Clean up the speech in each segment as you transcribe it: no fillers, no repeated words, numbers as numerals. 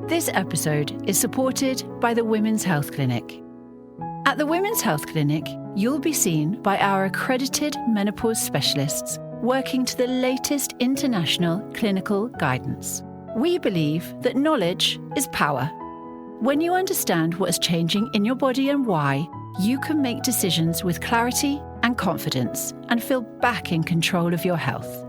This episode is supported by the Women's Health Clinic. At the Women's Health Clinic, you'll be seen by our accredited menopause specialists working to the latest international clinical guidance. We believe that knowledge is power. When you understand what is changing in your body and why, you can make decisions with clarity and confidence and feel back in control of your health.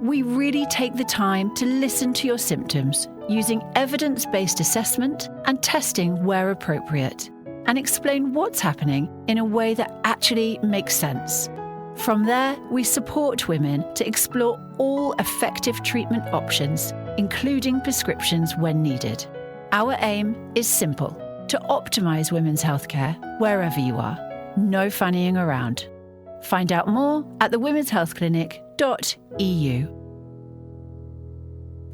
We really take the time to listen to your symptoms using evidence-based assessment and testing where appropriate, and explain what's happening in a way that actually makes sense. From there, we support women to explore all effective treatment options, including prescriptions when needed. Our aim is simple: to optimise women's healthcare wherever you are. No fannying around. Find out more at thewomenshealthclinic.eu.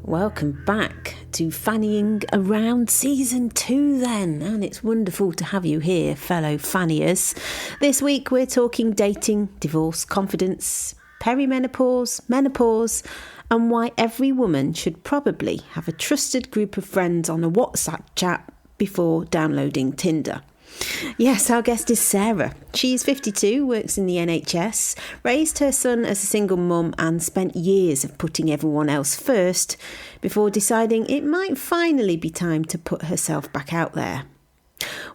Welcome back to Fannying Around Season 2 then, and it's wonderful to have you here, fellow fanniers. This week we're talking dating, divorce, confidence, perimenopause, menopause, and why every woman should probably have a trusted group of friends on a WhatsApp chat before downloading Tinder. Yes, our guest is Sarah. She's 52, works in the NHS, raised her son as a single mum and spent years of putting everyone else first before deciding it might finally be time to put herself back out there.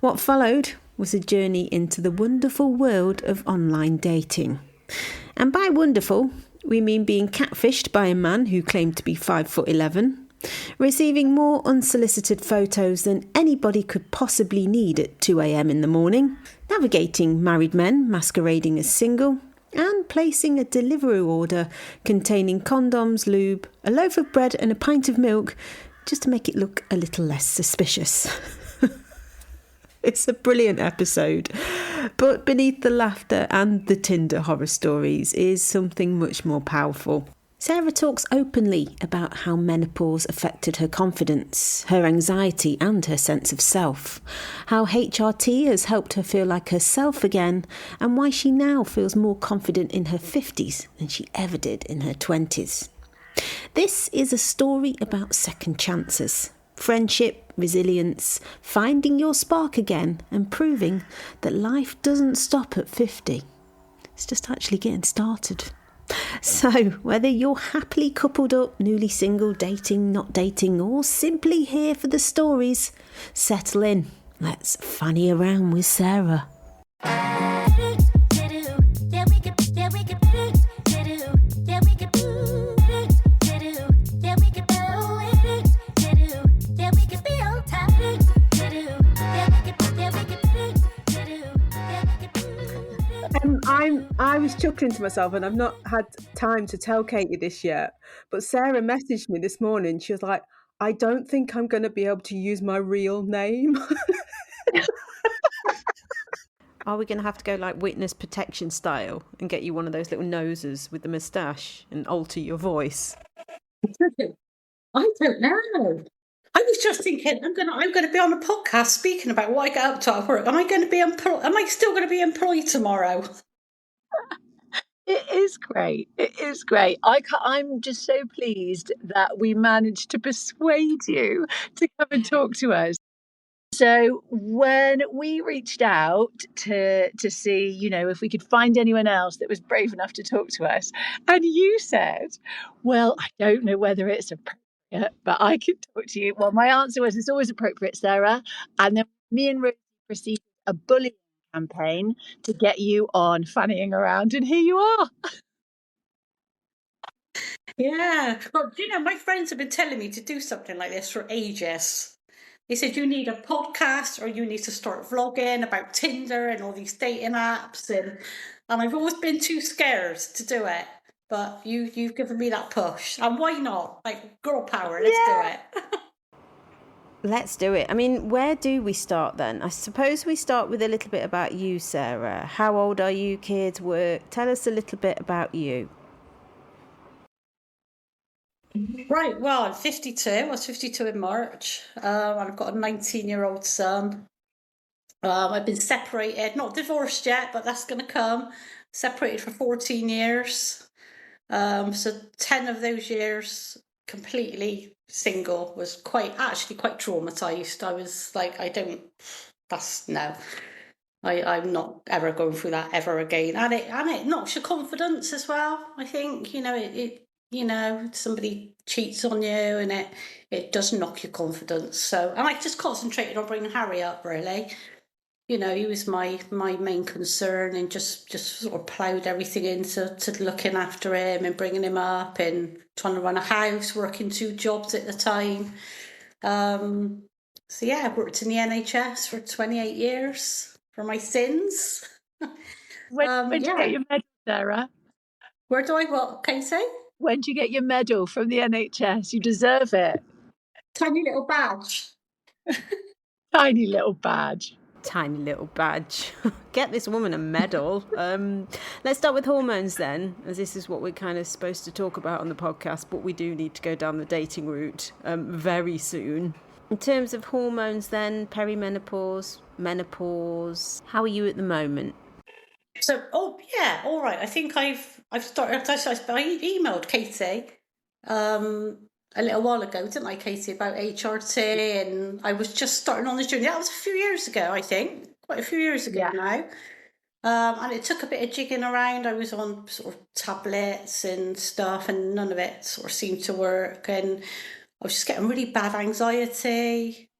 What followed was a journey into the wonderful world of online dating. And by wonderful, we mean being catfished by a man who claimed to be 5'11", receiving more unsolicited photos than anybody could possibly need at 2 a.m. in the morning, navigating married men masquerading as single, and placing a Deliveroo order containing condoms, lube, a loaf of bread and a pint of milk just to make it look a little less suspicious. It's a brilliant episode, but beneath the laughter and the Tinder horror stories is something much more powerful. Sarah talks openly about how menopause affected her confidence, her anxiety and her sense of self, how HRT has helped her feel like herself again, and why she now feels more confident in her 50s than she ever did in her 20s. This is a story about second chances, friendship, resilience, finding your spark again and proving that life doesn't stop at 50. It's just actually getting started. So, whether you're happily coupled up, newly single, dating, not dating, or simply here for the stories, settle in. Let's fanny around with Sarah. I was chuckling to myself, and I've not had time to tell Katie this yet, but Sarah messaged me this morning. She was like, I don't think I'm going to be able to use my real name. Are we going to have to go like witness protection style and get you one of those little noses with the moustache and alter your voice? I don't know. I was just thinking, I'm going to be on a podcast speaking about what I get up to at work. Am I still going to be employed tomorrow? It is great. It is great. I'm just so pleased that we managed to persuade you to come and talk to us. So when we reached out to see, if we could find anyone else that was brave enough to talk to us, and you said, well, I don't know whether it's appropriate, but I could talk to you. Well, my answer was, it's always appropriate, Sarah. And then me and Ruth proceeded a bullying campaign to get you on Fannying Around, and here you are. Yeah. Well, my friends have been telling me to do something like this for ages. They said you need a podcast or you need to start vlogging about Tinder and all these dating apps, and I've always been too scared to do it. But you've given me that push, and why not? Like, girl power, let's do it. Let's do it. I mean, where do we start then? I suppose we start with a little bit about you, Sarah. How old are you, kids, work? Tell us a little bit about you. Right, well, I'm 52. I was 52 in March. I've got a 19-year-old son. I've been separated, not divorced yet, but that's going to come. Separated for 14 years. So 10 of those years completely single was quite traumatized. I was like, I'm not ever going through that ever again. And it knocks your confidence as well. I think, somebody cheats on you and it does knock your confidence. So, and I just concentrated on bringing Harry up, really. He was my main concern, and just sort of ploughed everything into looking after him and bringing him up and trying to run a house, working 2 jobs at the time. So yeah, I worked in the NHS for 28 years for my sins. When did you get your medal, Sarah? Where do I what, Katie? When do you get your medal from the NHS? You deserve it. Tiny little badge. Tiny little badge. Tiny little badge. Get this woman a medal. Let's start with hormones then, as this is what we're kind of supposed to talk about on the podcast, but we do need to go down the dating route very soon. In terms of hormones then, perimenopause, menopause, how are you at the moment? So, all right. I think I've started. I emailed Katie a little while ago, didn't I, Katie, about HRT, and I was just starting on this journey. That was a few years ago, I think, quite a few years ago now. And it took a bit of jigging around. I was on sort of tablets and stuff, and none of it sort of seemed to work. And I was just getting really bad anxiety,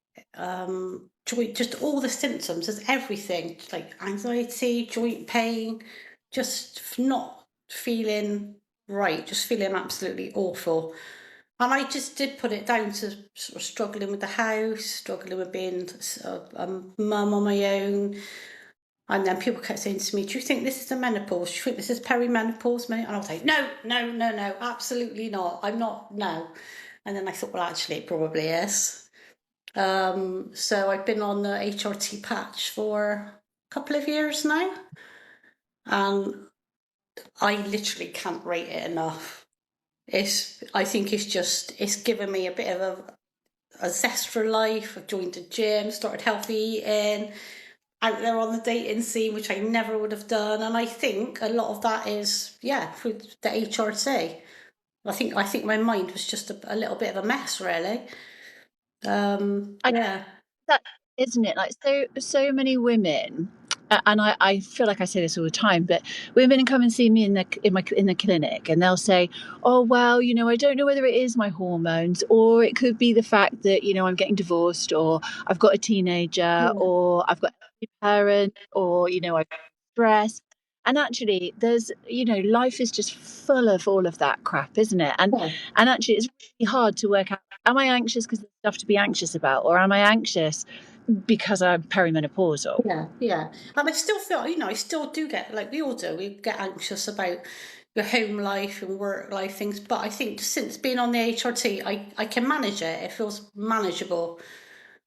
just all the symptoms, there's everything, like anxiety, joint pain, just not feeling right, just feeling absolutely awful. And I just did put it down to sort of struggling with the house, struggling with being a mum on my own. And then people kept saying to me, do you think this is a menopause? Do you think this is perimenopause, mate? And I was like, no, absolutely not. I'm not, no. And then I thought, well, actually, it probably is. So I've been on the HRT patch for a couple of years now. And I literally can't rate it enough. I think it's given me a bit of a zest for life. I've joined a gym, started healthy eating, out there on the dating scene, which I never would have done. And I think a lot of that is, through the HRT. I think my mind was just a little bit of a mess, really. That isn't it? Like so many women, and I feel like I say this all the time, but women come and see me in the clinic, and they'll say, "Oh well, I don't know whether it is my hormones, or it could be the fact that I'm getting divorced, or I've got a teenager, or I've got a parent, or I've got stress." And actually, there's life is just full of all of that crap, isn't it? And actually, it's really hard to work out: am I anxious because there's stuff to be anxious about, or am I anxious because I'm perimenopausal? Yeah. And I still feel, I still do get, like we all do, we get anxious about your home life and work life things. But I think since being on the HRT, I can manage it. It feels manageable.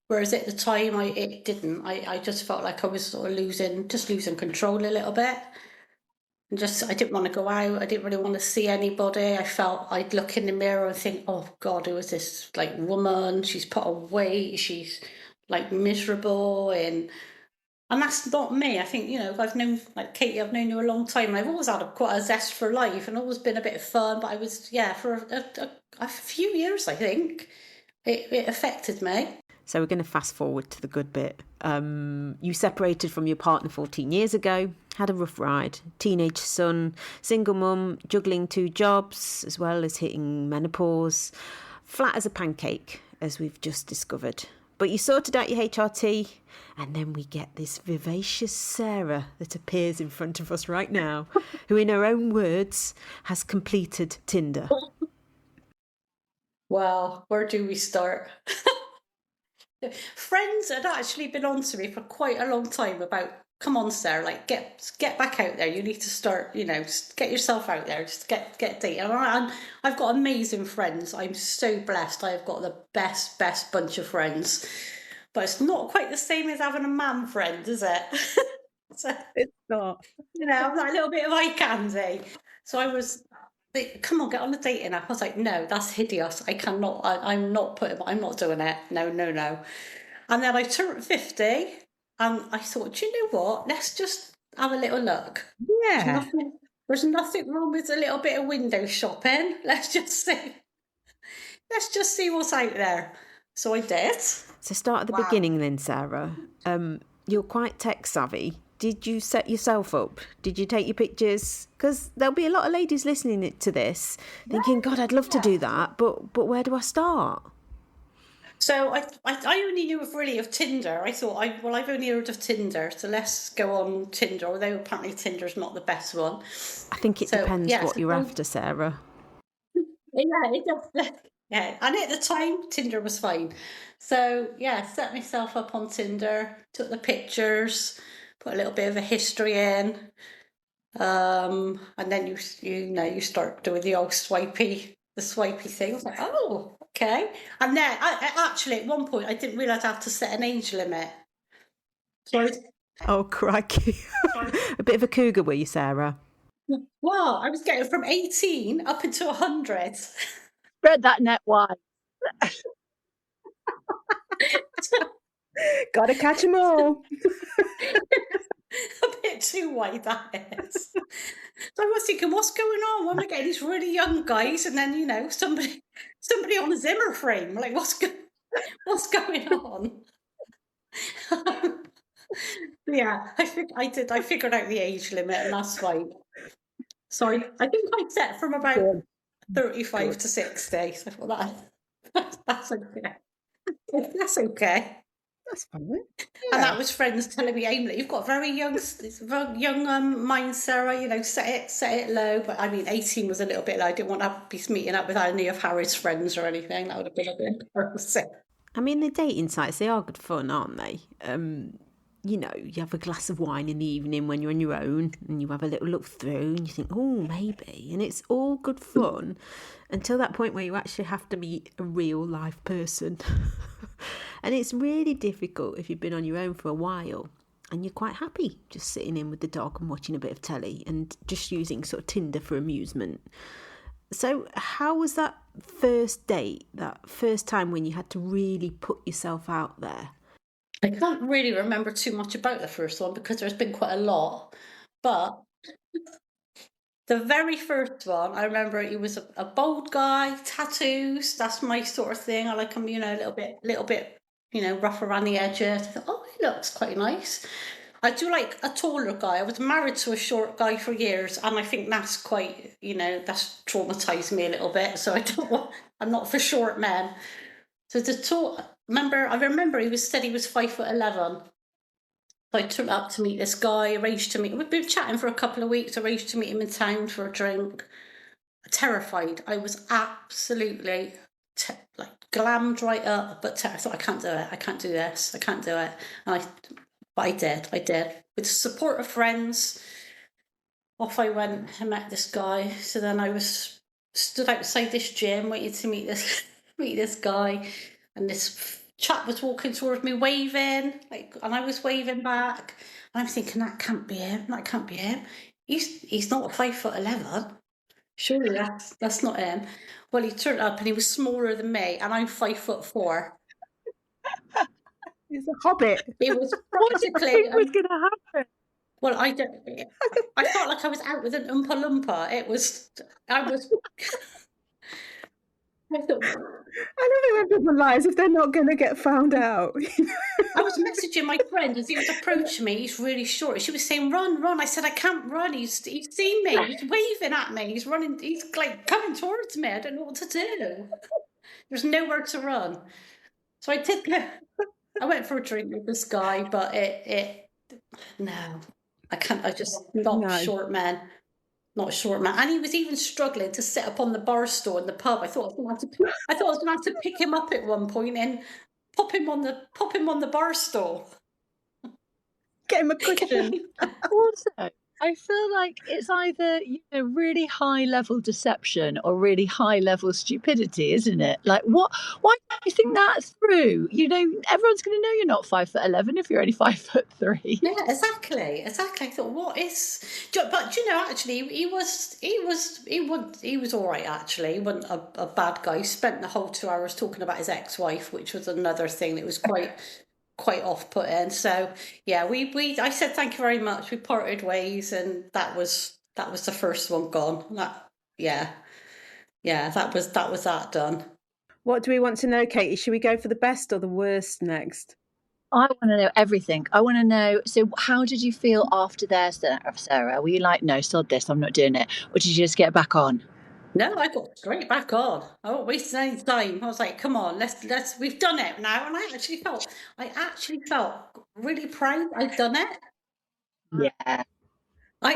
Whereas at the time, it didn't. I just felt like I was sort of losing control a little bit. And I didn't want to go out. I didn't really want to see anybody. I felt I'd look in the mirror and think, oh God, who is this woman? She's put on weight. She's miserable. And that's not me. I think, I've known, Katie, I've known you a long time. And I've always had quite a zest for life and always been a bit of fun. But I was, for a few years, I think, it affected me. So we're going to fast forward to the good bit. You separated from your partner 14 years ago, had a rough ride, teenage son, single mum, juggling 2 jobs, as well as hitting menopause, flat as a pancake, as we've just discovered. But you sorted out your HRT, and then we get this vivacious Sarah that appears in front of us right now, who in her own words has completed Tinder. Well, where do we start? Friends had actually been on to me for quite a long time about, come on, Sarah, get back out there. You need to start, get yourself out there, just get dating. And I've got amazing friends. I'm so blessed. I've got the best bunch of friends. But it's not quite the same as having a man friend, is it? So, it's not. I'm like a little bit of eye candy. So I was, come on, get on the dating app. I was like, no, that's hideous. I cannot, I'm not doing it. No. And then I turned 50 and I thought, do you know what? Let's just have a little look. Yeah. There's nothing wrong with a little bit of window shopping. Let's just see. let's just see what's out there. So I did. So start at the beginning then, Sarah. You're quite tech savvy. Did you set yourself up? Did you take your pictures? Because there'll be a lot of ladies listening to this thinking, God, I'd love to do that, but where do I start? So I only knew really of Tinder. I thought, I've only heard of Tinder, so let's go on Tinder, although apparently Tinder's not the best one. I think it depends what you're after, Sarah. Yeah, it does. Yeah, and at the time, Tinder was fine. So, yeah, set myself up on Tinder, took the pictures, put a little bit of a history in, and then you start doing the old swipey thing. I was like, oh, okay. And then, I actually, at one point, I didn't realise I had to set an age limit. So Oh, crikey. A bit of a cougar, were you, Sarah? well, I was getting from 18 up into 100. Spread that net wide. Gotta catch them all. A bit too wide, that is. So I was thinking, what's going on? Why am I getting these really young guys, and then somebody on a Zimmer frame? Like, what's going on? Yeah, I figured out the age limit, and that's fine. So I think I set from about 35 to 60. So I thought that's okay. That's okay. That's fine. And that was friends telling me, Aimee, you've got very young mind, Sarah. Set it low. But I mean, 18 was a little bit low. I didn't want to be meeting up with any of Harry's friends or anything. That would have been a bit embarrassing. I mean, the dating sites, they are good fun, aren't they? You have a glass of wine in the evening when you're on your own and you have a little look through and you think, oh, maybe. And it's all good fun until that point where you actually have to meet a real life person. And it's really difficult if you've been on your own for a while and you're quite happy just sitting in with the dog and watching a bit of telly and just using sort of Tinder for amusement. So how was that first date, that first time when you had to really put yourself out there? I can't really remember too much about the first one because there's been quite a lot. But the very first one, I remember he was a bold guy, tattoos. That's my sort of thing. I like him, a little bit, rough around the edges. I thought, oh, he looks quite nice. I do like a taller guy. I was married to a short guy for years, and I think that's quite, that's traumatized me a little bit. So I'm not for short men. So I remember he said he was 5'11". So I took up to meet this guy, arranged to meet. We've been chatting for a couple of weeks, arranged to meet him in town for a drink. Terrified. I was absolutely glammed right up, but I thought, I can't do it. I can't do this. I can't do it. But I did. With the support of friends, off I went and met this guy. So then I was stood outside this gym waiting to meet this guy, and this chap was walking towards me waving, and I was waving back, and I'm thinking, that can't be him. He's not 5'11". Surely that's not him. Well, he turned up and he was smaller than me, and I'm 5'4". He's a hobbit. It was What practically. was going to happen? Well, I felt like I was out with an Oompa Loompa. I thought, I love it when people lie as if they're not going to get found out. I was messaging my friend as he was approaching me. He's really short. She was saying, "Run!" I said, "I can't run. He's seen me. He's waving at me. He's running. He's coming towards me. I don't know what to do. There's nowhere to run." So I did. I went for a drink with this guy, but no, I can't. I just not short man. Not a short man, and he was even struggling to sit up on the bar stool in the pub. I thought I was going to have to pick him up at one point and pop him on the bar stool. Get him a cushion. Also, I feel like it's either really high level deception or really high level stupidity, isn't it? Like, why don't you think that through? Everyone's going to know you're not 5'11" if you're only 5'3". Yeah, exactly. I thought, what is? But actually, he was all right. Actually, he wasn't a bad guy. He spent the whole 2 hours talking about his ex-wife, which was another thing that was quite off-putting. So yeah, I said thank you very much. We parted ways, and that was the first one gone. That was that done. What do we want to know, Katie? Should we go for the best or the worst next? I want to know everything. I want to know. So, how did you feel after there, Sarah? Were you like, no, sod this, I'm not doing it, or did you just get back on? No, I got straight back on. I won't waste any time. I was like, come on, let's we've done it now. And I actually felt really proud I'd done it. Yeah. I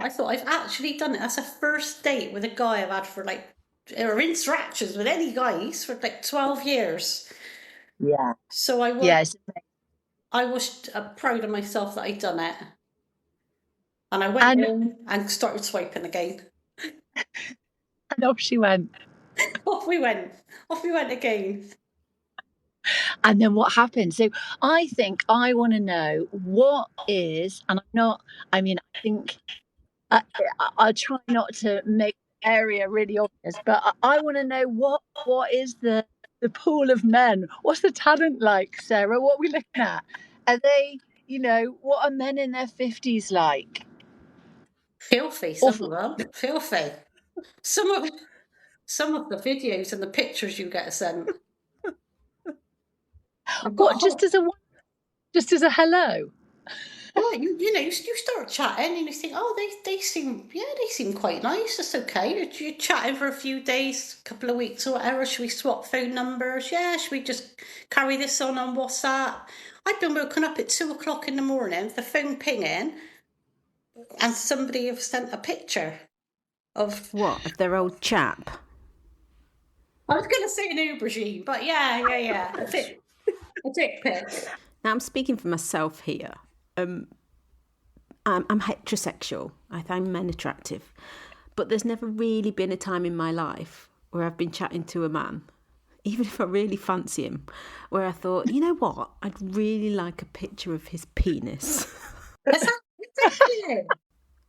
thought I've actually done it. That's a first date with a guy I've had for like, or interactions with any guys for like 12 years. Yeah. So I was proud of myself that I'd done it. And I went in and started swiping again. And off she went. Off we went again. And then what happened? So I think I want to know what is, and I think I'll try not to make the area really obvious, but I want to know what is the pool of men? What's the talent like, Sarah? What are we looking at? Are they, what are men in their 50s like? Filthy, some of them. Filthy. Some of the videos and the pictures you get sent. What, just as a hello? Well, you start chatting and you think, oh, they seem quite nice. That's okay. You're chatting for a few days, a couple of weeks or whatever. Should we swap phone numbers? Yeah. Should we just carry this on WhatsApp? I've been woken up at 2:00 in the morning with the phone pinging, and somebody have sent a picture of what, of their old chap. I was going to say an aubergine, but yeah, a dick pic. Now I'm speaking for myself here. I'm heterosexual. I find men attractive, but there's never really been a time in my life where I've been chatting to a man, even if I really fancy him, where I thought, you know what, I'd really like a picture of his penis.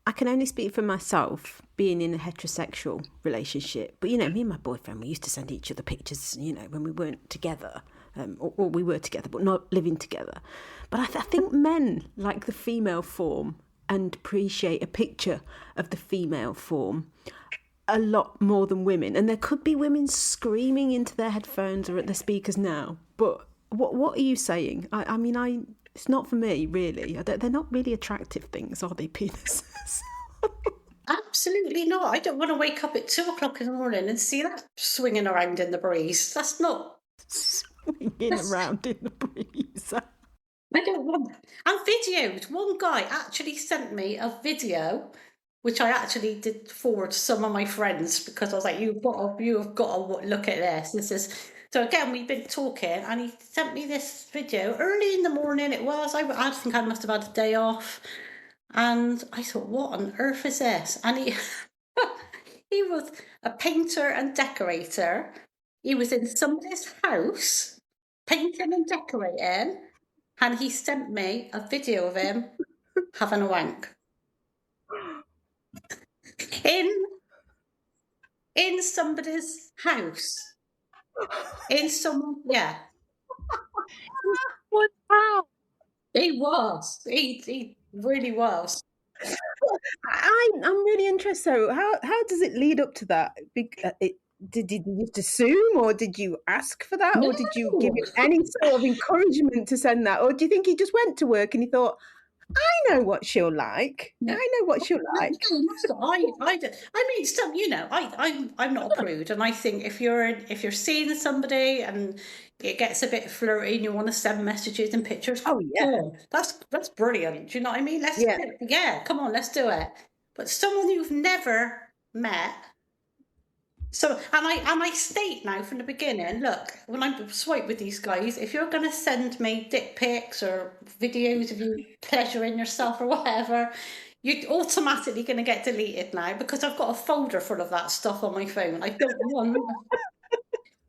I can only speak for myself, being in a heterosexual relationship. But, me and my boyfriend, we used to send each other pictures, when we weren't together. Or we were together, but not living together. But I think men like the female form and appreciate a picture of the female form a lot more than women. And there could be women screaming into their headphones or at their speakers now. But what are you saying? It's not for me, really. They're not really attractive things, are they, penises? Absolutely not. I don't want to wake up at 2:00 in the morning and see that swinging around in the breeze. That's not... Swinging around in the breeze. I don't want that. And videos. One guy actually sent me a video, which I actually did forward to some of my friends because I was like, you've got to look at this. This is... So again, we've been talking, and he sent me this video early in the morning. It was. I think I must have had a day off, and I thought, what on earth is this? And he he was a painter and decorator. He was in somebody's house painting and decorating, and he sent me a video of him having a wank in somebody's house. In someone, yeah. Wow. He was. He really was. I'm really interested. So how does it lead up to that? Did you just assume, or did you ask for that, or did you give it any sort of encouragement to send that, or do you think he just went to work and he thought, I know what she'll like. I know what she'll like. I'm not a prude, and I think if you're seeing somebody and it gets a bit flirty and you want to send messages and pictures, that's brilliant. Do you know what I mean? Come on, let's do it. But someone you've never met. So, and I state now from the beginning, look, when I swipe with these guys, if you're going to send me dick pics or videos of you pleasuring yourself or whatever, you're automatically going to get deleted now because I've got a folder full of that stuff on my phone. I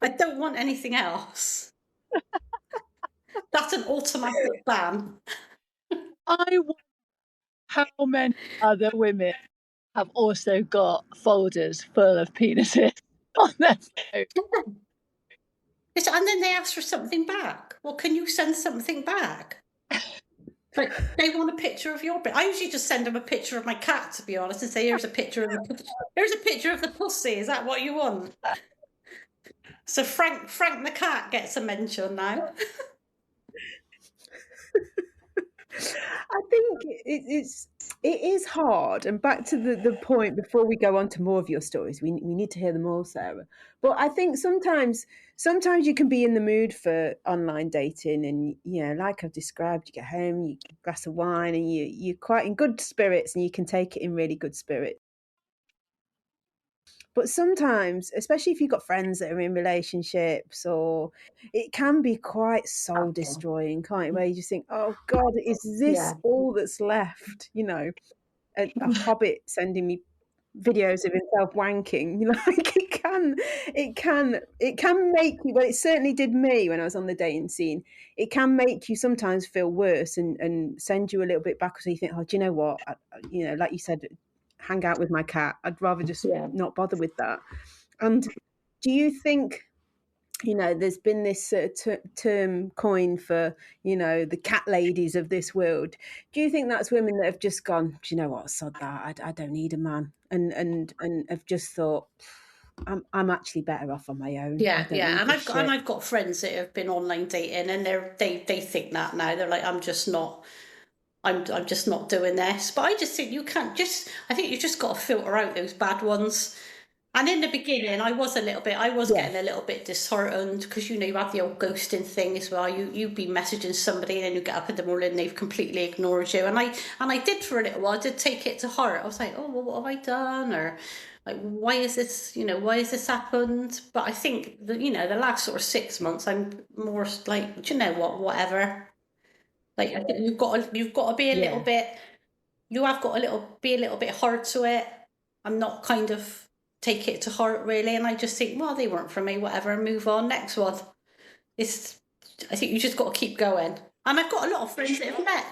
don't want anything else. That's an automatic ban. I wonder how many other women have also got folders full of penises on their phone. And then they ask for something back. Well, can you send something back? Like, they want a picture of your... I usually just send them a picture of my cat, to be honest, and say, here's a picture of the pussy. Is that what you want? So Frank the cat gets a mention now. I think it is hard. And back to the point before we go on to more of your stories, we need to hear them all, Sarah. But I think sometimes you can be in the mood for online dating, and like I've described, you get home, you get a glass of wine, and you're quite in good spirits, and you can take it in really good spirits. But sometimes, especially if you've got friends that are in relationships, or it can be quite soul destroying, can't it? Where you just think, oh God, is this all that's left? A hobbit sending me videos of himself wanking. Like it can make you, well, it certainly did me when I was on the dating scene. It can make you sometimes feel worse and send you a little bit back, so you think, oh, do you know what? Like you said, hang out with my cat. I'd rather just not bother with that. And do you think, there's been this term coined for, the cat ladies of this world. Do you think that's women that have just gone, do you know what, sod that, I don't need a man, and have just thought, I'm actually better off on my own. Yeah, and I've got friends that have been online dating, and they think that now. They're like, I'm just not doing this. But I just think I think you just got to filter out those bad ones. And in the beginning, I was getting a little bit disheartened, because you have the old ghosting thing as well. You'd be messaging somebody, and then you get up in the morning and they've completely ignored you. And I did for a little while. I did take it to heart. I was like, oh, well, what have I done? Or like, why is this happened? But I think the last sort of 6 months, I'm more like, do you know what, whatever. Like, I think you've got to be a little bit. You have got be a little bit hard to it. I'm not kind of take it to heart, really, and I just think, well, they weren't for me, whatever, move on, next one. I think you just got to keep going. And I've got a lot of friends that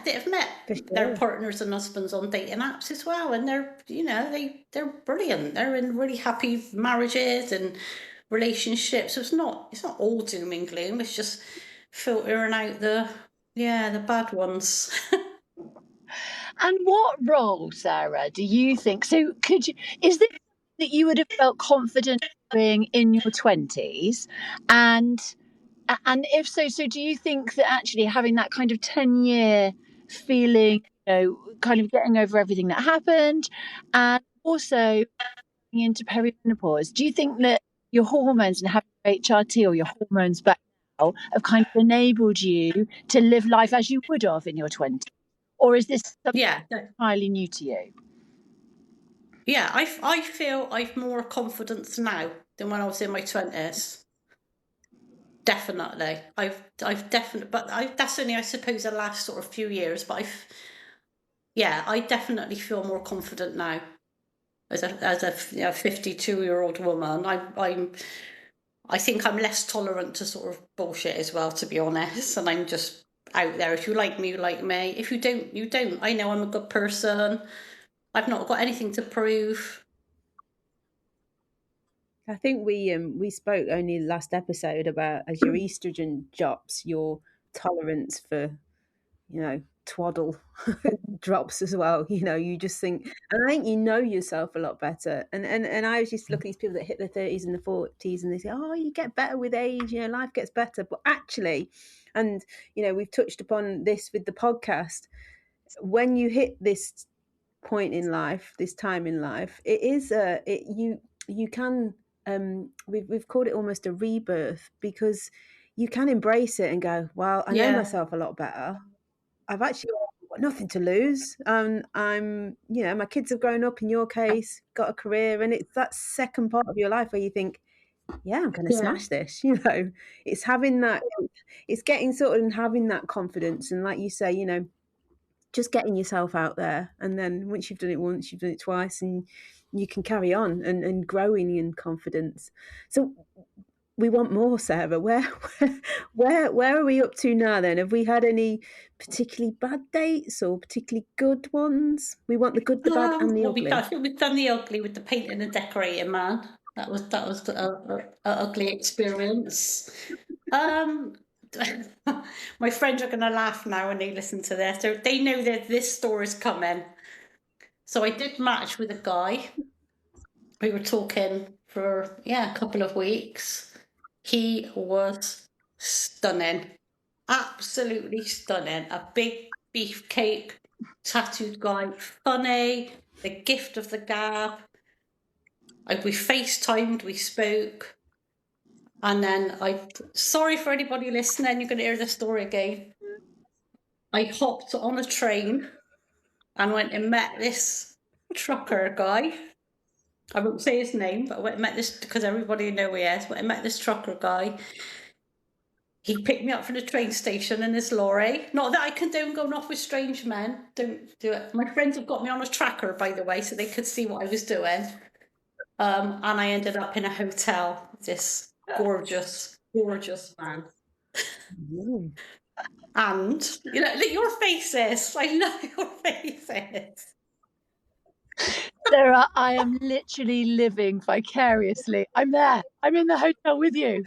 have met their partners and husbands on dating apps as well, and they're they're brilliant. They're in really happy marriages and relationships. So it's not all doom and gloom. It's just filtering out the bad ones. And what role, Sarah, do you think? So is this that you would have felt confident doing in your 20s? And if so do you think that actually having that kind of 10-year feeling, kind of getting over everything that happened, and also into perimenopause, do you think that your hormones and having HRT, or your hormones back now, have kind of enabled you to live life as you would have in your 20s? Or is this something entirely new to you? Yeah, I feel I've more confidence now than when I was in my 20s. Definitely. I've definitely, but that's only, I suppose, the last sort of few years. But I definitely feel more confident now as a 52-year-old woman. I think I'm less tolerant to sort of bullshit as well, to be honest. And I'm just out there. If you like me, you like me. If you don't, you don't. I know I'm a good person. I've not got anything to prove. I think we spoke only last episode about, as your estrogen drops, your tolerance for, twaddle drops as well. You just think, and I think yourself a lot better. And I was just looking at these people that hit their 30s and the 40s, and they say, oh, you get better with age, life gets better. But actually, and we've touched upon this with the podcast, when you hit this point in life, this time in life, it is you can we've called it almost a rebirth, because you can embrace it and go, well, I know myself a lot better. I've actually got nothing to lose. I'm my kids have grown up, in your case, got a career, and it's that second part of your life where you think, I'm going to smash this. It's having that, it's getting sort of, and having that confidence, and like you say, just getting yourself out there, and then once you've done it once, you've done it twice, and you can carry on and growing in confidence. So we want more, Sarah. Where are we up to now then? Have we had any particularly bad dates or particularly good ones? We want the good, the bad, and the ugly. I think we've done the ugly with the painting and decorating man. That was an ugly experience. My friends are going to laugh now when they listen to this. So they know that this story's coming. So I did match with a guy. We were talking for a couple of weeks, He was stunning. Absolutely stunning. A big beefcake, tattooed guy, funny, the gift of the gab. We FaceTimed, we spoke. And then sorry for anybody listening, you're going to hear the story again. I hopped on a train and went and met this trucker guy. I won't say his name, but I went and met this, because everybody know who he is. I met this trucker guy. He picked me up from the train station in his lorry. Not that I condone going off with strange men. Don't do it. My friends have got me on a tracker, by the way, so they could see what I was doing. And I ended up in a hotel with this gorgeous, gorgeous man. And, you know, your faces. I love your faces. Sarah, I am literally living vicariously. I'm there. I'm in the hotel with you.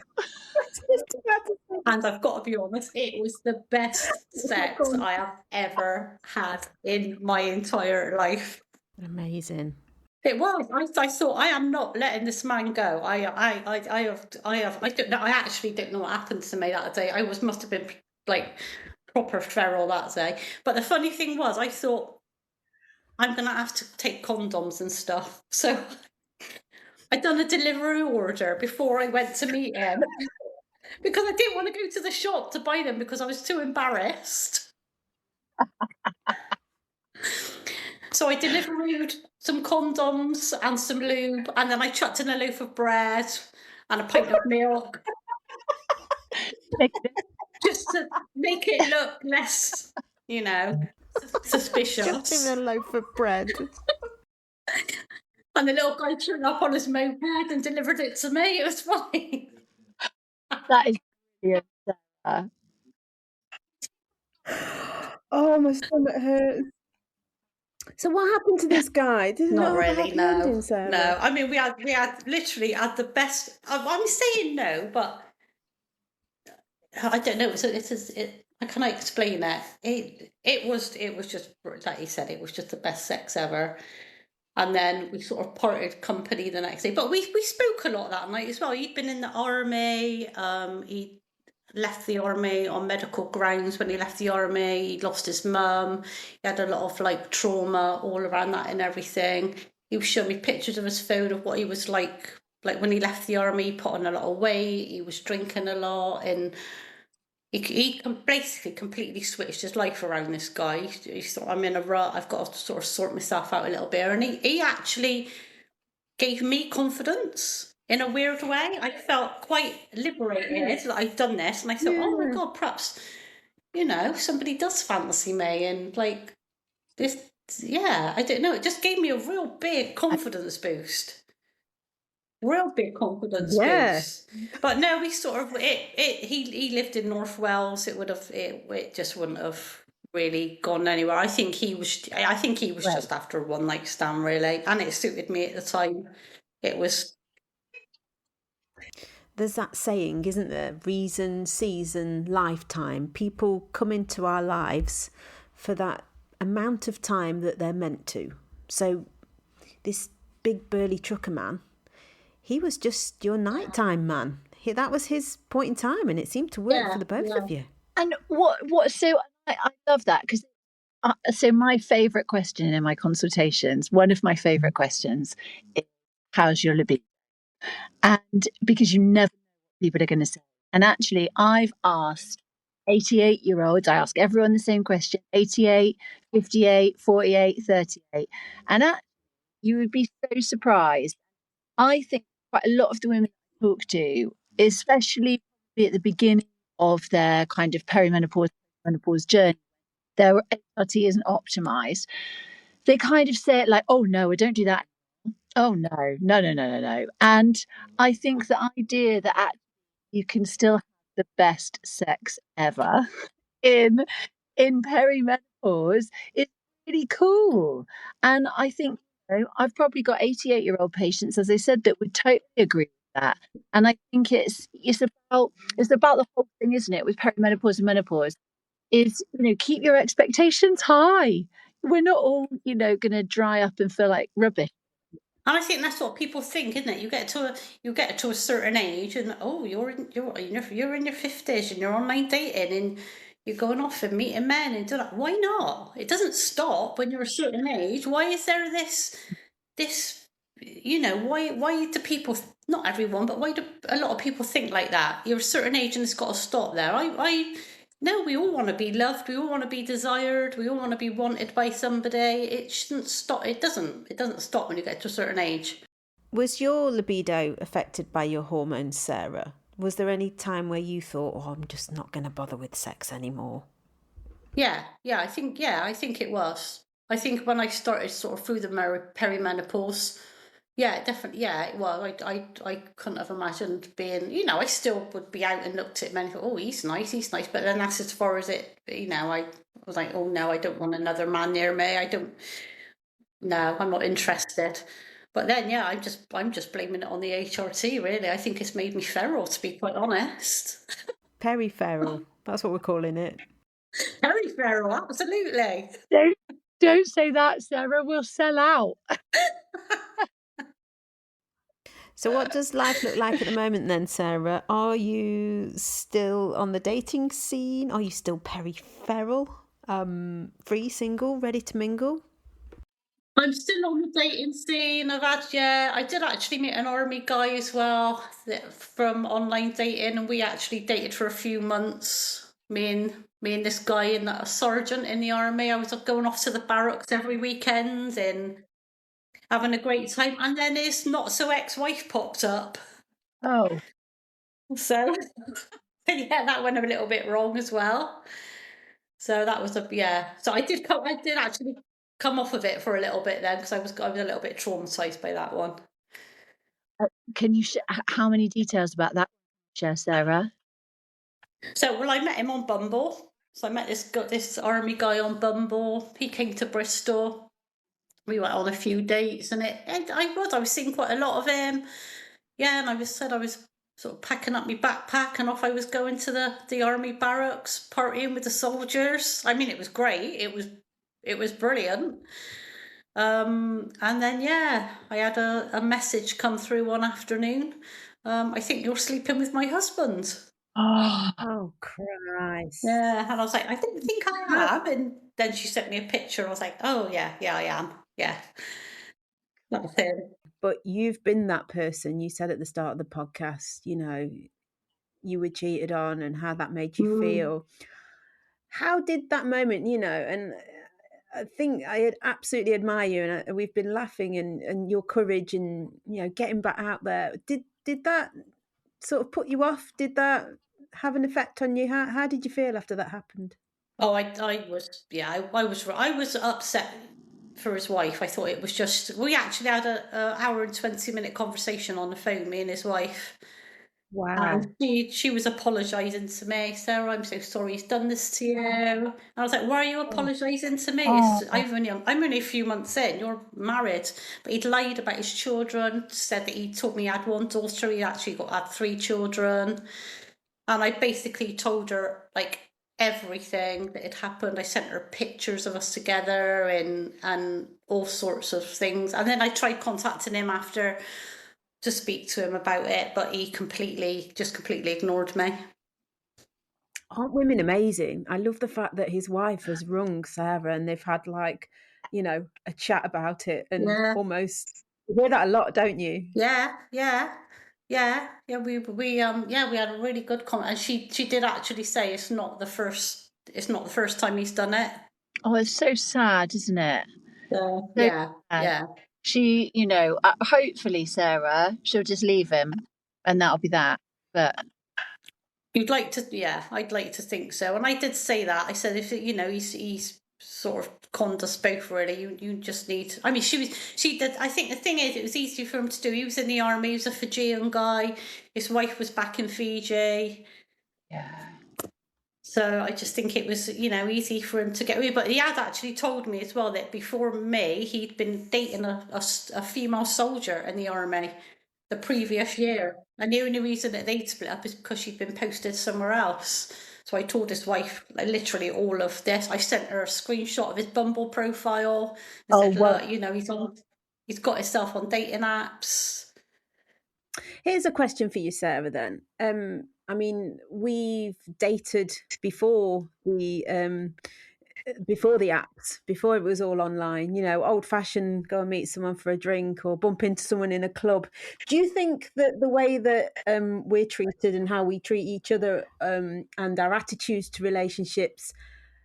And I've got to be honest, it was the best sex I have ever had in my entire life. Amazing. It was. I thought, I am not letting this man go. I don't know. I actually don't know what happened to me that day. Must have been like proper feral that day. But the funny thing was, I thought, I'm gonna have to take condoms and stuff. So I'd done a Deliveroo order before I went to meet him because I didn't want to go to the shop to buy them because I was too embarrassed. So I Deliverooed some condoms and some lube, and then I chucked in a loaf of bread and a pint of milk. Just to make it look less, you know, suspicious. Just in a loaf of bread. And the little guy turned up on his moped and delivered it to me. It was fine. That is brilliant, Sarah. Oh, my stomach hurts. So what happened to this guy? Did it Not have a really, happy no. ending, Sarah? No, I mean, we had literally had the best. I'm saying no, but I don't know. I cannot explain it. It was just, like you said, it was just the best sex ever. And then we sort of parted company the next day. But we spoke a lot that night as well. He'd been in the army. He left the army on medical grounds. When he left the army, he lost his mum. He had a lot of like trauma all around that and everything. He was showing me pictures of his phone of what he was like when he left the army. He put on a lot of weight. He was drinking a lot, and he basically completely switched his life around, this guy. He thought, I'm in a rut, I've got to sort of sort myself out a little bit. And he actually gave me confidence in a weird way. I felt quite liberated that I'd done this. And I thought, oh my God, perhaps, you know, somebody does fancy me. And like this, yeah, I don't know. It just gave me a real big confidence boost. Real big confidence boost. But no, we sort of he lived in North Wales. It just wouldn't have really gone anywhere. I think he was just after a one night stand, really, and it suited me at the time. It was. There's that saying, isn't there? Reason, season, lifetime. People come into our lives for that amount of time that they're meant to. So this big burly trucker man, he was just your nighttime man. That was his point in time, and it seemed to work for the both of you. And so I love that, because so my favourite question in my consultations, one of my favourite questions is, how's your libido? And because you never know what people are going to say. And actually, I've asked 88-year-olds, I ask everyone the same question, 88, 58, 48, 38. And actually, you would be so surprised. I think quite a lot of the women I talk to, especially at the beginning of their kind of perimenopause journey, their HRT isn't optimized. They kind of say it like, oh no, I don't do that. Oh no. And I think the idea that actually you can still have the best sex ever in perimenopause is really cool. And I think, you know, I've probably got 88-year-old patients, as I said, that would totally agree with that. And I think it's about the whole thing, isn't it, with perimenopause and menopause, is, you know, keep your expectations high. We're not all, you know, going to dry up and feel like rubbish. And I think that's what people think, isn't it? You get to a certain age, and you're in your 50s, and you're online dating, and you're going off and meeting men and do that. Why not? It doesn't stop when you're a certain age. Why is there this? Why do people? Not everyone, but why do a lot of people think like that? You're a certain age, and it's got to stop there. No, we all want to be loved. We all want to be desired. We all want to be wanted by somebody. It shouldn't stop. It doesn't stop when you get to a certain age. Was your libido affected by your hormones, Sarah? Was there any time where you thought, I'm just not going to bother with sex anymore? Yeah, I think it was. I think when I started sort of through the perimenopause, yeah, definitely, yeah, it was. I couldn't have imagined being, I still would be out and looked at men and thought, oh, he's nice, but then that's as far as it, I was like, oh no, I don't want another man near me. No, I'm not interested. But then, yeah, I'm just blaming it on the HRT, really. I think it's made me feral, to be quite honest. Peri-feral, that's what we're calling it. Very feral, absolutely. Don't say that, Sarah. We'll sell out. So what does life look like at the moment then, Sarah? Are you still on the dating scene? Are you still peri-feral? Free, single, ready to mingle? I'm still on the dating scene. I did actually meet an army guy as well from online dating, and we actually dated for a few months. Me and this guy and a sergeant in the army. I was going off to the barracks every weekend and having a great time. And then his not so ex-wife popped up. Oh. So yeah, that went a little bit wrong as well. So that was So I did actually come off of it for a little bit then, because I was a little bit traumatized by that one. Can you how many details about that share, Sarah? So, I met him on Bumble. So I met this army guy on Bumble. He came to Bristol. We went on a few dates, and I was seeing quite a lot of him. Yeah, and I was sort of packing up my backpack, and off I was going to the army barracks, partying with the soldiers. I mean, it was great. It was brilliant. And then I had a message come through one afternoon. I think you're sleeping with my husband. Oh, Christ. Yeah, and I was like, I didn't think I am. And then she sent me a picture. I was like, oh, yeah, I am. Yeah. That was him. But you've been that person. You said at the start of the podcast, you were cheated on and how that made you feel. How did that moment, and I think I absolutely admire you, and we've been laughing and your courage and, getting back out there. Did that sort of put you off? Did that have an effect on you? How did you feel after that happened? Oh, I was upset for his wife. I thought it was just, we actually had an hour and 20-minute conversation on the phone, me and his wife. Wow. And she was apologising to me. Sarah, I'm so sorry he's done this to you. And I was like, why are you apologising to me? I'm only a few months in, you're married. But he'd lied about his children, said that he told me he had one daughter, he actually had 3 children. And I basically told her, everything that had happened. I sent her pictures of us together and all sorts of things. And then I tried contacting him after to speak to him about it, but he completely ignored me. Aren't women amazing? I love the fact that his wife has rung Sarah and they've had a chat about it, and almost, you hear that a lot, don't you? Yeah. We had a really good comment, and she did actually say it's not the first time he's done it. Oh, it's so sad, isn't it? Yeah. She, hopefully, Sarah, she'll just leave him and that'll be that. But I'd like to think so. And I did say that. I said, if he's sort of conned us both, really. You just need. I mean, she did. I think the thing is, it was easy for him to do. He was in the army. He was a Fijian guy. His wife was back in Fiji. Yeah. So I just think it was, easy for him to get away. But he had actually told me as well that before me, he'd been dating a female soldier in the army the previous year. And the only reason that they'd split up is because she'd been posted somewhere else. So I told his wife literally all of this. I sent her a screenshot of his Bumble profile. And said, look, he's on. he's got himself on dating apps. Here's a question for you, Sarah, then. I mean, we've dated before the apps, before it was all online, old fashioned, go and meet someone for a drink or bump into someone in a club. Do you think that the way that we're treated and how we treat each other and our attitudes to relationships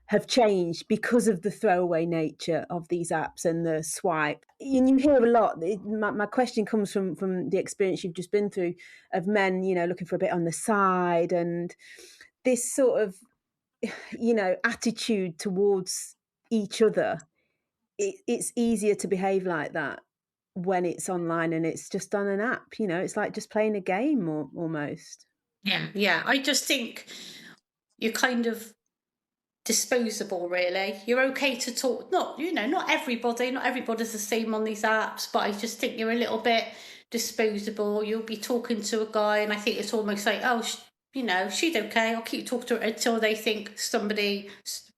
have changed because of the throwaway nature of these apps and the swipe? And you hear a lot. My question comes from the experience you've just been through of men, looking for a bit on the side, and this sort of, attitude towards each other. It's easier to behave like that when it's online and it's just on an app. It's like just playing a game almost. Yeah. I just think you're kind of disposable, really. You're okay to talk. Not everybody's the same on these apps, but I just think you're a little bit disposable. You'll be talking to a guy, and I think it's almost like, oh, she's okay. I'll keep talking to her until they think somebody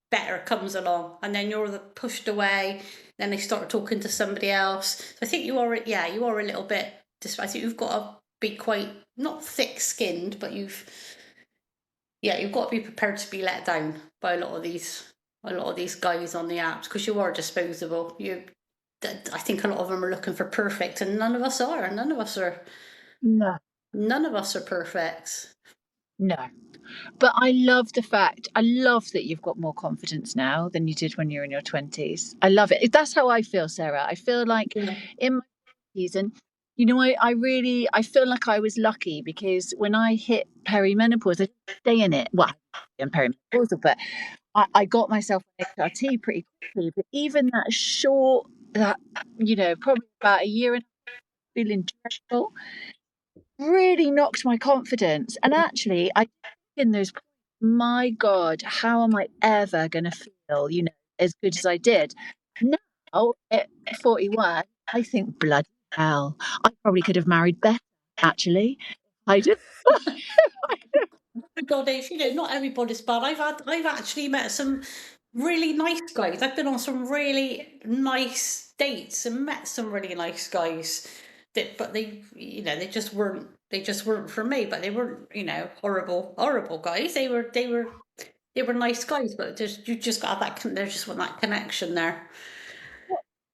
better comes along, and then you're pushed away. Then they start talking to somebody else. So I think you are a little bit. I think you've got to be quite not thick-skinned, but you've got to be prepared to be let down by a lot of these guys on the apps, because you are disposable. I think a lot of them are looking for perfect, and none of us are. None of us are. No. None of us are perfect. No. But I love that you've got more confidence now than you did when you were in your 20s. I love it. That's how I feel, Sarah. I feel like in my 20s, and I feel like I was lucky, because when I hit perimenopause, I didn't stay in it. Well, I'm perimenopausal, but I got myself an HRT pretty quickly. But even probably about a year and a half feeling dreadful, really knocked my confidence. And actually, I in those points, my God, how am I ever going to feel, as good as I did? Now, at 41, I think, bloody hell, I probably could have married better, actually. I did. God, not everybody's bad. I've actually met some really nice guys. I've been on some really nice dates and met some really nice guys. But they just weren't for me. But they weren't, horrible guys. They were nice guys. But you just got that. There just wasn't that connection there.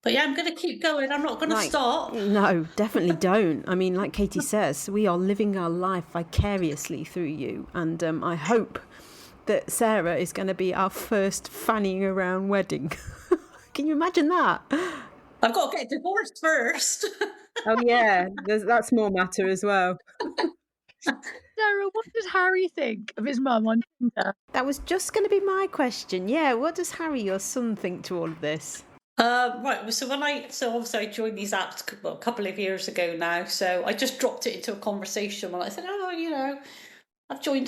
But yeah, I'm going to keep going. I'm not going to stop. No, definitely don't. I mean, like Katie says, we are living our life vicariously through you. And I hope that Sarah is going to be our first fannying around wedding. Can you imagine that? I've got to get divorced first. Oh, yeah. That's more matter as well. Sarah, what does Harry think of his mum on Tinder? That was just going to be my question. Yeah, what does Harry, your son, think to all of this? Right. So obviously I joined these apps a couple of years ago now. So I just dropped it into a conversation when I said, I've joined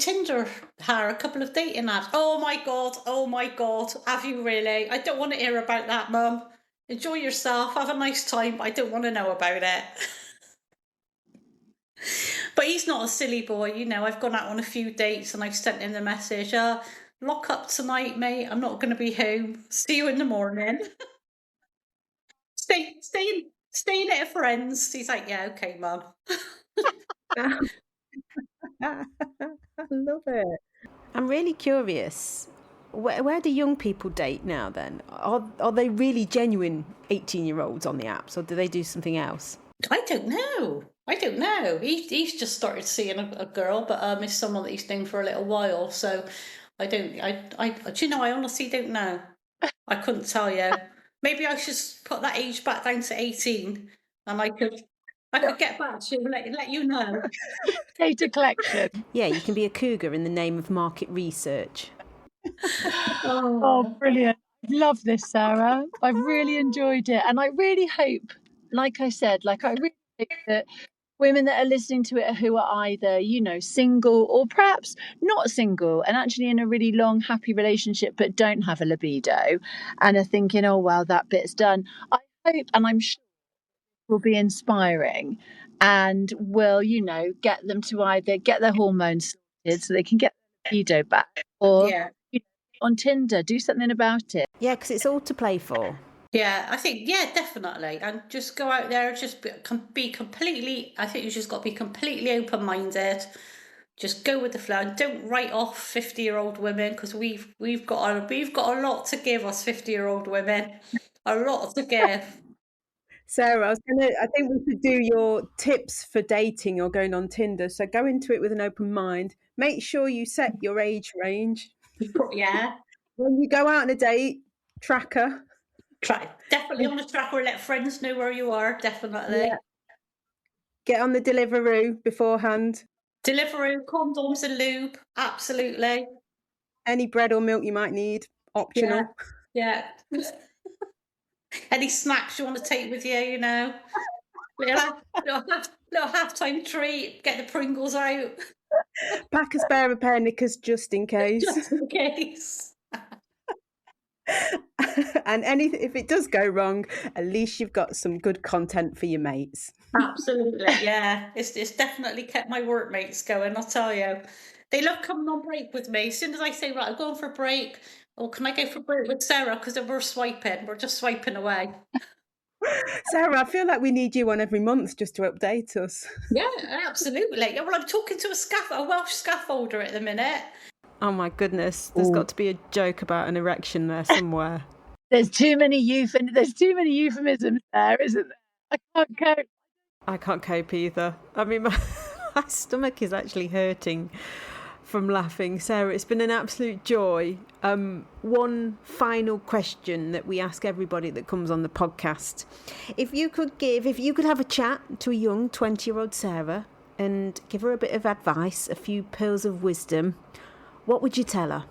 Tinder, a couple of dating apps. Oh my God. Have you really? I don't want to hear about that, Mum. Enjoy yourself. Have a nice time. I don't want to know about it. But he's not a silly boy. I've gone out on a few dates and I've sent him the message, lock up tonight, mate. I'm not going to be home. See you in the morning. Stay in at a friend's. He's like, yeah, okay, Mum. I love it. I'm really curious. Where do young people date now then? Are they really genuine 18-year-olds on the apps, or do they do something else? I don't know. He's just started seeing a girl, but it's someone that he's known for a little while. So I honestly don't know. I couldn't tell you. Maybe I should put that age back down to 18, and I could get back to you and let you know. Data collection. Yeah, you can be a cougar in the name of market research. Oh, brilliant. I love this, Sarah. I've really enjoyed it. And I really hope, like I said, I really hope that women that are listening to it who are either, single or perhaps not single and actually in a really long, happy relationship but don't have a libido and are thinking, oh, well, that bit's done. I hope, and I'm sure, will be inspiring and will, get them to either get their hormones sorted so they can get their libido back, or on Tinder, do something about it. Yeah, because it's all to play for. Yeah, I think, yeah, definitely. And just go out there, just be completely, I think you just got to be completely open-minded. Just go with the flow and don't write off 50-year-old women, because we've got a lot to give us 50-year-old women. A lot to give. Sarah, I think we should do your tips for dating or going on Tinder. So go into it with an open mind. Make sure you set your age range. Yeah. When you go out on a date, tracker. Definitely on the tracker and let friends know where you are, definitely. Yeah. Get on the Deliveroo beforehand. Deliveroo, condoms and lube, absolutely. Any bread or milk you might need, optional. Yeah. Any snacks you want to take with you, you know. Little half-time treat, get the Pringles out. Pack a spare pair of knickers just in case. Just in case. And if it does go wrong, at least you've got some good content for your mates. Absolutely, yeah. It's definitely kept my workmates going, I'll tell you. They love coming on break with me. As soon as I say, right, I'm going for a break, or can I go for a break with Sarah? Because then we're just swiping away. Sarah, I feel like we need you on every month just to update us. Yeah, absolutely. Yeah, well, I'm talking to a Welsh scaffolder at the minute. Oh my goodness, there's got to be a joke about an erection there somewhere. There's too many euphemisms there, isn't there? I can't cope. I can't cope either. I mean, my stomach is actually hurting from laughing. Sarah, it's been an absolute joy. One final question that we ask everybody that comes on the podcast. If you could have a chat to a young 20-year-old Sarah and give her a bit of advice, a few pearls of wisdom, what would you tell her?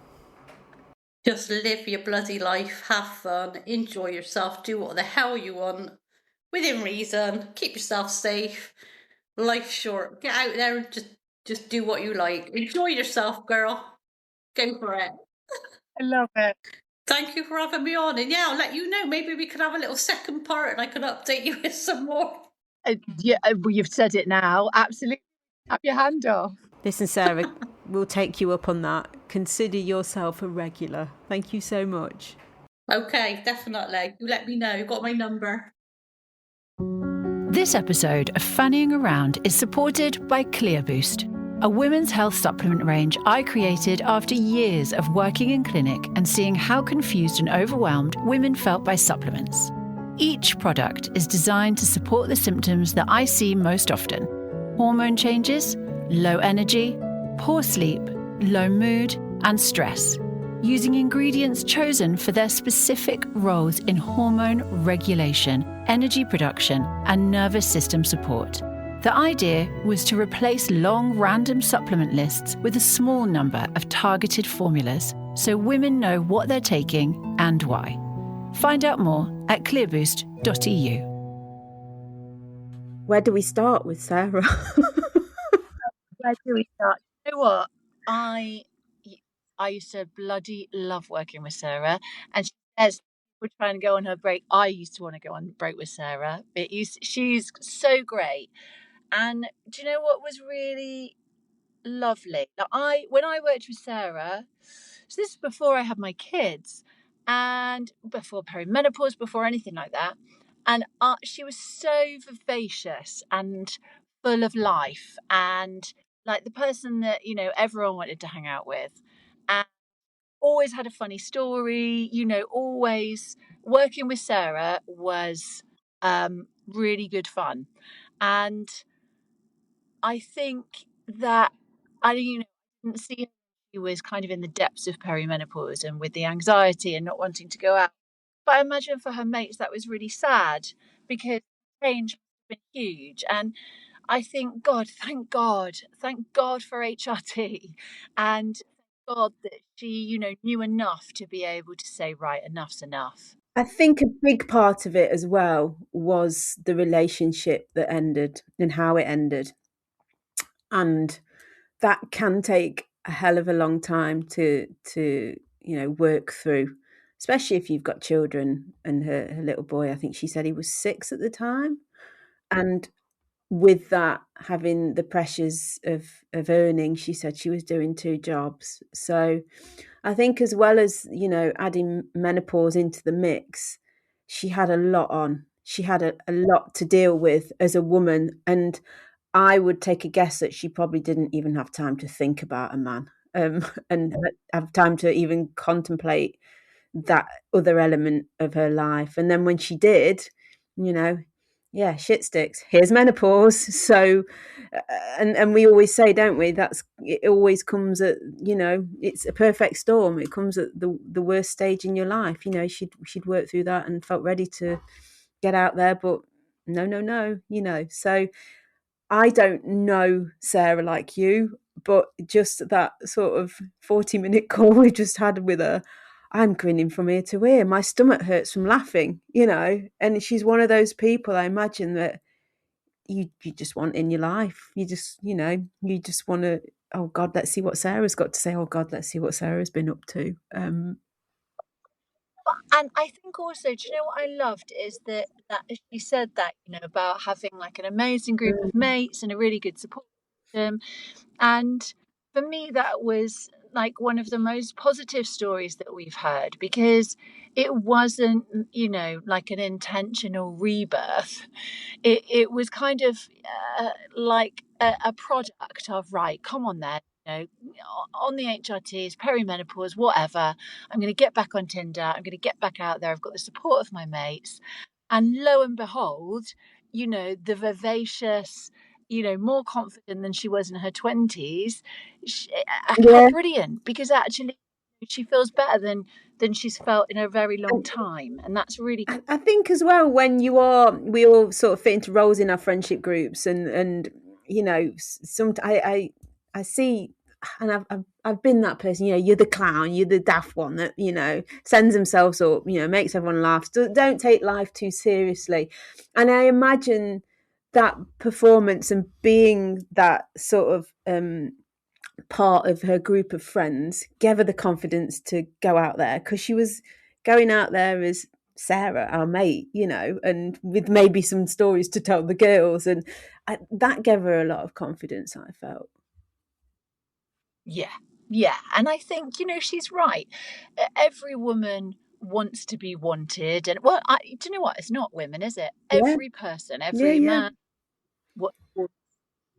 Just live your bloody life, have fun, enjoy yourself, do what the hell you want, within reason, keep yourself safe, life's short, get out there and just do what you like. Enjoy yourself, girl. Go for it. I love it. Thank you for having me on. And yeah, I'll let you know. Maybe we could have a little second part and I can update you with some more. Well, you've said it now. Absolutely. Have your hand off. Listen, Sarah, we'll take you up on that. Consider yourself a regular. Thank you so much. Okay, definitely. You let me know. You've got my number. This episode of Fannying Around is supported by Clear Boost, a women's health supplement range I created after years of working in clinic and seeing how confused and overwhelmed women felt by supplements. Each product is designed to support the symptoms that I see most often: hormone changes, low energy, poor sleep, low mood, and stress, using ingredients chosen for their specific roles in hormone regulation, energy production, and nervous system support. The idea was to replace long random supplement lists with a small number of targeted formulas so women know what they're taking and why. Find out more at clearboost.eu. Where do we start with Sarah? Where do we start? You know what? I used to bloody love working with Sarah, and she says we're trying to go on her break. I used to want to go on break with Sarah. She's so great. And do you know what was really lovely? When I worked with Sarah, so this is before I had my kids and before perimenopause, before anything like that. And she was so vivacious and full of life, and like the person that, you know, everyone wanted to hang out with, and always had a funny story. You know, always working with Sarah was really good fun. And I think that didn't see her. She was kind of in the depths of perimenopause and with the anxiety and not wanting to go out. But I imagine for her mates that was really sad, because change has been huge. And I think, thank God for HRT, and thank God that she, you know, knew enough to be able to say, right, enough's enough. I think a big part of it as well was the relationship that ended and how it ended. And that can take a hell of a long time to work through, especially if you've got children. And her little boy, I think she said he was 6 at the time. And with that, having the pressures of earning, she said she was doing 2 jobs. So I think, as well as, you know, adding menopause into the mix, she had a lot on. She had a lot to deal with as a woman, and I would take a guess that she probably didn't even have time to think about a man, and have time to even contemplate that other element of her life. And then when she did, you know, yeah, shit sticks. Here's menopause. So, and we always say, don't we? That's it. Always comes at, it's a perfect storm. It comes at the worst stage in your life. She'd worked through that and felt ready to get out there, but no. So I don't know Sarah like you, but just that sort of 40-minute call we just had with her, I'm grinning from ear to ear. My stomach hurts from laughing, and she's one of those people, I imagine, that you just want in your life. You just want to, oh God, let's see what Sarah's got to say. Oh God, let's see what Sarah's been up to. And I think also, do you know what I loved is that she said that, about having like an amazing group of mates and a really good support system. And for me, that was like one of the most positive stories that we've heard, because it wasn't, like an intentional rebirth. It was kind of like a product of, right, come on then, on the HRTs, perimenopause, whatever. I'm going to get back on Tinder. I'm going to get back out there. I've got the support of my mates. And lo and behold, the vivacious, more confident than she was in her 20s. How Yeah. brilliant, because actually she feels better than she's felt in a very long time. And that's really good. I think as well, when we all sort of fit into roles in our friendship groups, and some I see, and I've been that person. You're the clown, you're the daft one that sends themselves up, makes everyone laugh. Don't take life too seriously, and I imagine that performance and being that sort of part of her group of friends gave her the confidence to go out there, because she was going out there as Sarah, our mate, and with maybe some stories to tell the girls, and that gave her a lot of confidence, I felt. Yeah, and I think she's right. Every woman wants to be wanted, and well, do you know what? It's not women, is it? Yeah, Every person, yeah, every yeah. man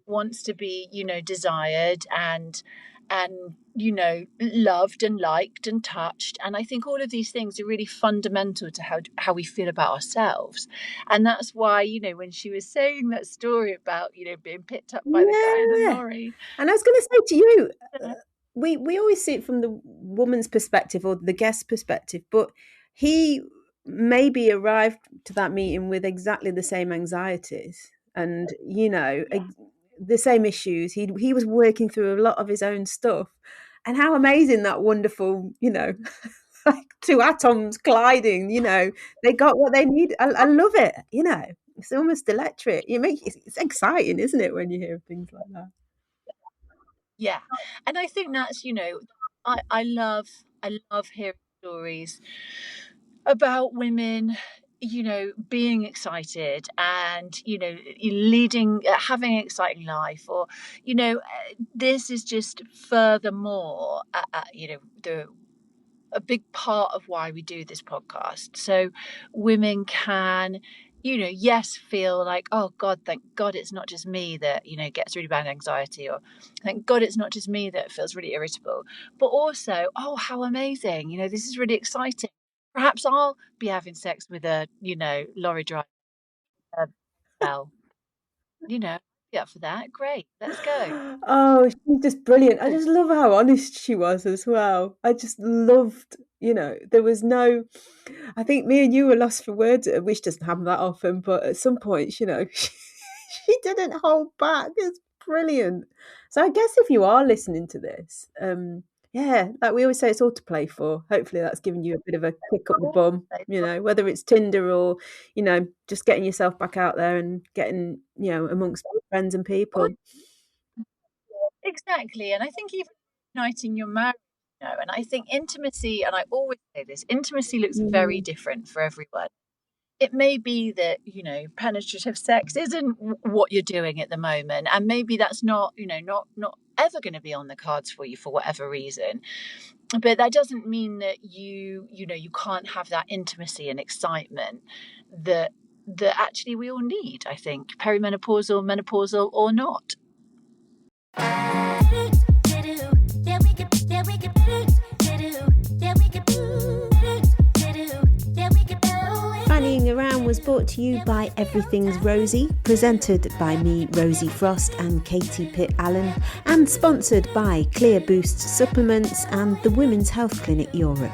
wants to be, desired and loved and liked and touched. And I think all of these things are really fundamental to how we feel about ourselves. And that's why, when she was saying that story about, being picked up by the guy in the Yeah. lorry. And I was going to say to you, we always see it from the woman's perspective or the guest perspective, but he maybe arrived to that meeting with exactly the same anxieties and the same issues. He was working through a lot of his own stuff, and how amazing that wonderful, like two atoms colliding. They got what they need. I love it. It's almost electric. It's exciting, isn't it, when you hear things like that? Yeah, and I think that's I love hearing stories about women being excited and leading having an exciting life, or this is just furthermore a big part of why we do this podcast, so women can yes, feel like, oh God, thank God it's not just me that gets really bad anxiety, or thank God it's not just me that feels really irritable, but also, oh, how amazing, this is really exciting. Perhaps I'll be having sex with a lorry driver. Well, be up for that. Great, let's go. Oh, she's just brilliant. I just love how honest she was as well. I just loved, there was no, I think me and you were lost for words, which doesn't happen that often, but at some point, she didn't hold back. It's brilliant. So I guess if you are listening to this, yeah, like we always say, it's all to play for. Hopefully that's giving you a bit of a kick up the bum, whether it's Tinder or, just getting yourself back out there and getting, amongst friends and people. Exactly, and I think even uniting your marriage, and I think intimacy, and I always say this, intimacy looks very different for everyone. It may be that penetrative sex isn't what you're doing at the moment, and maybe that's not not ever going to be on the cards for you for whatever reason. but that doesn't mean that you can't have that intimacy and excitement that actually we all need, I think, perimenopausal, menopausal or not. Fannying Around was brought to you by Everything's Rosie, presented by me, Rosie Frost, and Katie Pitt-Allen, and sponsored by Clear Boost Supplements and the Women's Health Clinic Europe.